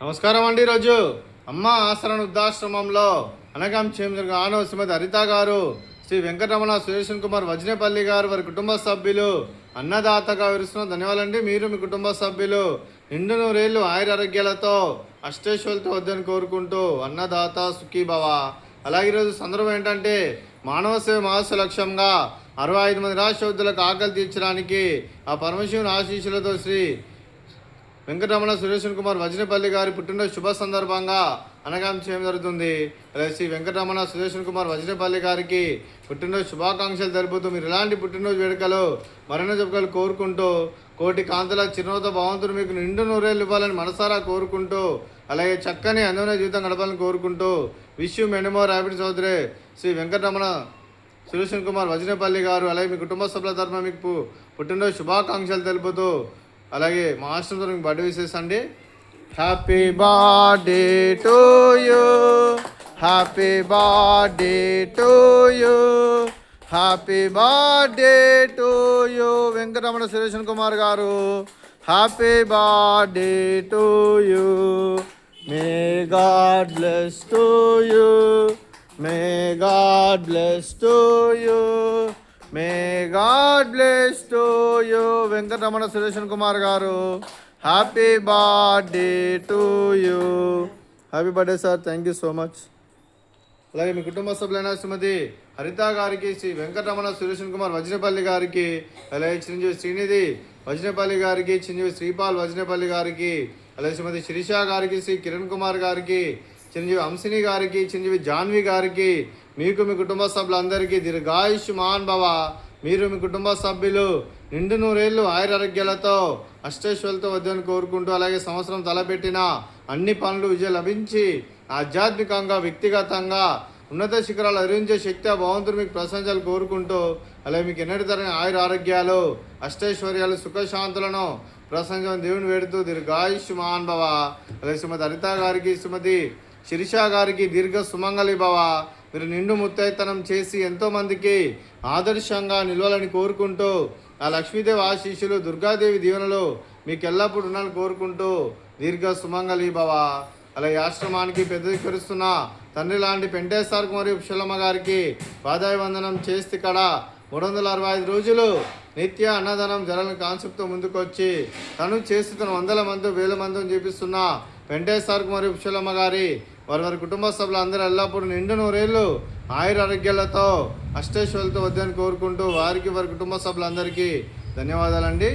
నమస్కారం అండి. ఈరోజు అమ్మ ఆశ్రమ వృద్ధాశ్రమంలో అనగాం చేమదుర్గ ఆనవ శ్రీమతి హరిత గారు, శ్రీ వెంకటరమణ సురేషన్ కుమార్ వజ్నేపల్లి గారు, వారి కుటుంబ సభ్యులు అన్నదాతగా విరుస్తున్న ధన్యవాదాలండి. మీరు మీ కుటుంబ సభ్యులు నిండు నూరేళ్లు ఆయురారోగ్యాలతో అష్టేశ్వరులతో వద్దని కోరుకుంటూ అన్నదాత సుఖీభవ. అలాగే ఈరోజు సందర్భం ఏంటంటే మానవ సేవ మహస్సు లక్ష్యంగా 65 మంది రాష్ట్రోద్యులకు ఆకలి తీర్చడానికి ఆ పరమశివుని ఆశీస్సులతో శ్రీ వెంకటరమణ సురేషన్ కుమార్ వజ్నేపల్లి గారి పుట్టినరోజు శుభ సందర్భంగా అనగాం చేయడం జరుగుతుంది. శ్రీ వెంకటరమణ సురేషన్ కుమార్ వజ్నేపల్లి గారికి పుట్టినరోజు శుభాకాంక్షలు తెలుపుతూ మీరు ఇలాంటి పుట్టినరోజు వేడుకలు మరెన్నో జరుపుకలు కోరుకుంటూ కోటి కాంతుల చిరునవ్వుతో భగవంతుడు మీకు నిండు నూరేళ్ళు ఇవ్వాలని మనసారా కోరుకుంటూ, అలాగే చక్కని అందమైన జీవితం గడపాలని కోరుకుంటూ wish you many more happy Chowdary Sri Venkataramana Sureshan Kumar Vajnepalli garu, అలాగే మీ కుటుంబ సభ్యుల తరఫున మీకు పుట్టినరోజు శుభాకాంక్షలు తెలుపుతూ, అలాగే మా ఆశ్రమంతో మీకు బర్త్డే విషెస్ అండి. Happy birthday to you, happy birthday to you, happy birthday to you Venkataramana Sureshan Kumar garu. Happy birthday to you. May God bless to you, may God bless to you, may God bless to you Venkataramana Sureshan Kumar garu. Happy birthday to you. Happy birthday sir, thank you so much. అలాగే మీ కుటుంబ సభ్యులైన శ్రీమతి హరిత గారికి, శ్రీ వెంకటరమణ సురేషన్ కుమార్ వజ్నేపల్లి గారికి, అలాగే చిరంజీవి శ్రీనిధి వజ్నేపల్లి గారికి, చిరంజీవి శ్రీపాల్ వజ్నేపల్లి గారికి, అలాగే శ్రీమతి శిరీష గారికి, శ్రీ కిరణ్ కుమార్ గారికి, చిరంజీవి హంసిని గారికి, చిరంజీవి జాన్వి గారికి, మీకు మీ కుటుంబ సభ్యులందరికీ దీర్ఘాయుష్ మహాన్ భవ. మీరు మీ కుటుంబ సభ్యులు నిండు నూరేళ్లు ఆయురారోగ్యాలతో అష్టేశ్వరులతో వద్దని కోరుకుంటూ, అలాగే సంవత్సరం తలపెట్టిన అన్ని పనులు విజయం లభించి ఆధ్యాత్మికంగా వ్యక్తిగతంగా ఉన్నత శిఖరాలు అధిరించే శక్తి ఆ భగవంతుడు మీకు ప్రశంసలు కోరుకుంటూ, అలాగే మీకు ఎన్నటి తరగని ఆయుర ఆరోగ్యాలు అష్టైశ్వర్యాలు సుఖశాంతులను ప్రశంసలను దేవుని వేడుతూ దీర్ఘాయుష్ మహాన్ భవ. అలాగే శ్రీమతి హరిత గారికి, శ్రీమతి శిరీష గారికి దీర్ఘ సుమంగళి భవ. మీరు నిండు ముత్తైతనం చేసి ఎంతోమందికి ఆదర్శంగా నిలవాలని కోరుకుంటూ, ఆ లక్ష్మీదేవి ఆశీస్సులు దుర్గాదేవి దీవెనలు మీకు ఎల్లప్పుడూ ఉండాలని కోరుకుంటూ దీర్ఘ సుమంగళి భవ. అలాగే ఆశ్రమానికి పెద్దకరిస్తున్న తండ్రి లాంటి పెంటేశ్వర్ మరియు పుష్పలమ్మ గారికి పాదాభివందనం చేస్తే ఇక్కడ 365 రోజులు నిత్య అన్నదానం జరగని కాన్సెప్ట్తో ముందుకొచ్చి తను చేస్తున్న 100 మంది 1000 మందిని చూపిస్తున్న వెంకటేశ్వర్ మరియు పుష్పలమ్మ గారి వారి కుటుంబ సభ్యులు అందరూ ఎల్లప్పుడూ నిండు నూరేళ్లు ఆయురారోగ్యాలతో అష్టైశ్వర్యాలతో వద్దని కోరుకుంటూ వారికి వారి కుటుంబ సభ్యులందరికీ ధన్యవాదాలండి.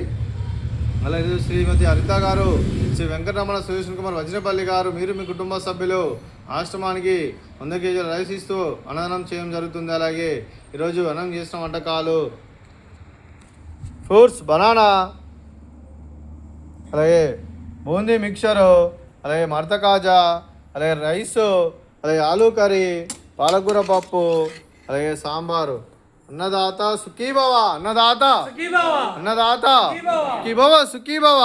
అలాగే శ్రీమతి హరిత గారు, శ్రీ వెంకటరమణ సురేషన్ కుమార్ వజ్నేపల్లి గారు, మీరు మీ కుటుంబ సభ్యులు ఆశ్రమానికి 100 కేజీల రైస్ ఇస్తూ అన్నదానం చేయడం జరుగుతుంది. అలాగే ఈరోజు అన్నం చేసిన వంటకాలు ఫ్రూట్స్, బనానా, అలాగే బూందీ మిక్చరు, అలాగే మడత కాజా, అలాగే రైసు, అలాగే ఆలూ కర్రీ, పాలకూర పప్పు, అలాగే సాంబారు. అన్నదాత సుఖీభవ, అన్నదాత అన్నదాత సుఖీభవ, సుఖీభవ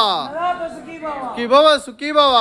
సుఖీభవ సుఖీభవ.